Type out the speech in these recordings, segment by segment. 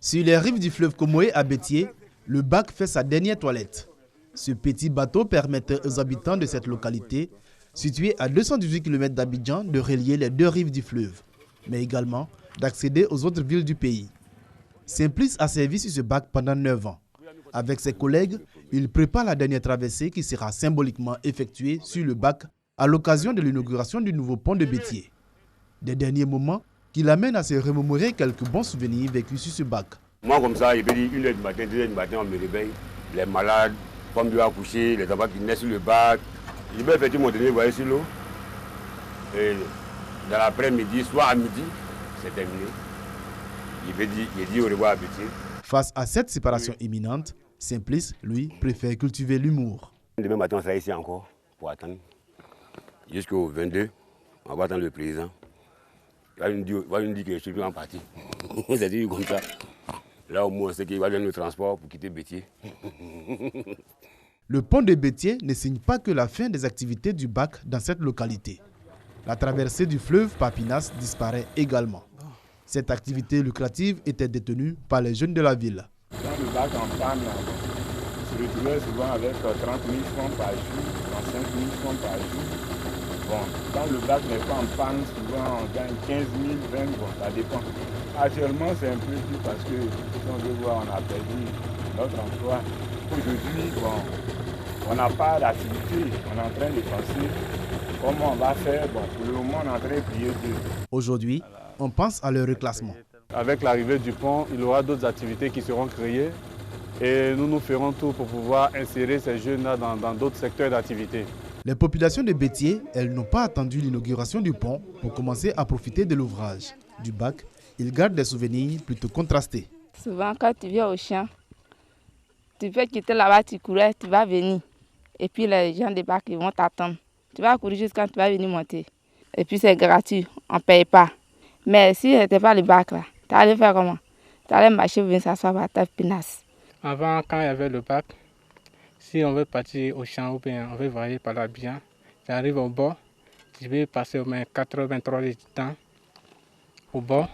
Sur les rives du fleuve Comoé à Bétié, le bac fait sa dernière toilette. Ce petit bateau permet aux habitants de cette localité, située à 218 km d'Abidjan, de relier les deux rives du fleuve, mais également d'accéder aux autres villes du pays. Simplice a servi sur ce bac pendant 9 ans. Avec ses collègues, il prépare la dernière traversée qui sera symboliquement effectuée sur le bac à l'occasion de l'inauguration du nouveau pont de Bétié. Des derniers moments qui l'amènent à se remémorer quelques bons souvenirs vécus sur ce bac. Moi, comme ça, il peut dire 1h du matin, 2h du matin, on me réveille. Les malades, femmes doivent accoucher, les enfants qui naissent sur le bac. Je vais effectuer mon dernier voyage sur l'eau. Et dans l'après-midi, soit à midi, c'est terminé. Il dit au revoir à Bétié. Face à cette séparation imminente, Simplice, lui, préfère cultiver l'humour. Demain matin, on sera ici encore pour attendre. Jusqu'au 22, on va attendre le président. Il va nous dire que je suis plus en partie. C'est dit comme ça. Là, au moins, c'est qu'il va donner le transport pour quitter Bétié. Le pont de Bétié ne signe pas que la fin des activités du bac dans cette localité. La traversée du fleuve Papinas disparaît également. Cette activité lucrative était détenue par les jeunes de la ville. Dans le bac en panne, on se retrouvait souvent avec 30 000 francs par jour, 35 000 francs par jour. Bon, quand le bac n'est pas en panne, souvent on gagne 15 000, 20 000, bon, ça dépend. Actuellement, c'est un peu plus parce que, si on veut voir, on a perdu notre emploi. Aujourd'hui, bon, on n'a pas d'activité, on est en train de penser comment on va faire. Bon, pour le moment, on est en train de prier Dieu. Aujourd'hui, on pense à leur reclassement. Avec l'arrivée du pont, il y aura d'autres activités qui seront créées et nous ferons tout pour pouvoir insérer ces jeunes-là dans d'autres secteurs d'activité. Les populations de Bétié, elles n'ont pas attendu l'inauguration du pont pour commencer à profiter de l'ouvrage. Du bac, ils gardent des souvenirs plutôt contrastés. Souvent, quand tu viens au champ, tu peux quitter là-bas, tu courais, tu vas venir. Et puis les gens des bacs, ils vont t'attendre. Tu vas courir jusqu'à quand tu vas venir monter. Et puis c'est gratuit, on ne paye pas. Mais si n'était pas le bac là, tu allais faire comment? Tu allais marcher, venir s'asseoir à ta pinasse. Avant, quand il y avait le bac, si on veut partir au champ ou bien on veut voyager par là bien, j'arrive au bord, je vais passer au moins 83 heures de temps au bord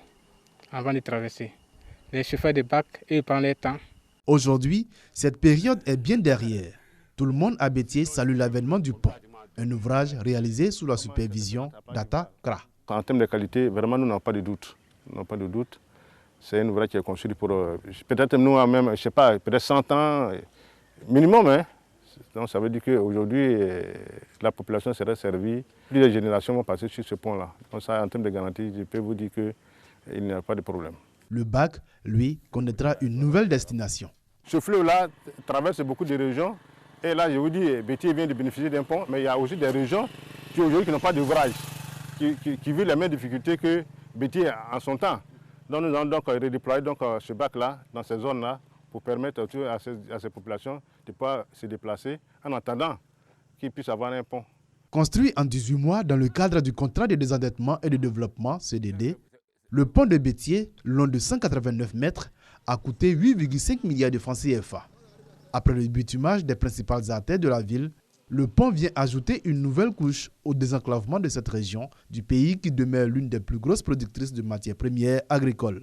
avant de traverser. Les chauffeurs de bac, ils prennent leur temps. Aujourd'hui, cette période est bien derrière. Tout le monde à Bétié salue l'avènement du pont, un ouvrage réalisé sous la supervision d'Ata Kra. En termes de qualité, vraiment, nous n'avons pas de doute. Nous n'avons pas de doute. C'est un ouvrage qui est construit pour peut-être nous-mêmes, je ne sais pas, peut-être 100 ans minimum. Hein. Donc ça veut dire qu'aujourd'hui, la population serait servie. Plusieurs générations vont passer sur ce pont-là. Donc ça, en termes de garantie, je peux vous dire qu'il n'y a pas de problème. Le bac, lui, connaîtra une nouvelle destination. Ce fleuve-là traverse beaucoup de régions. Et là, je vous dis, Bétié vient de bénéficier d'un pont, mais il y a aussi des régions qui aujourd'hui qui n'ont pas d'ouvrage, qui vivent les mêmes difficultés que Bétié en son temps. Donc nous allons donc redéployer ce bac-là dans ces zones-là pour permettre à ces populations de pouvoir se déplacer en attendant qu'ils puissent avoir un pont. Construit en 18 mois dans le cadre du contrat de désendettement et de développement CDD, le pont de Bétié, long de 189 mètres, a coûté 8,5 milliards de francs CFA. Après le bitumage des principales artères de la ville, le pont vient ajouter une nouvelle couche au désenclavement de cette région du pays qui demeure l'une des plus grosses productrices de matières premières agricoles.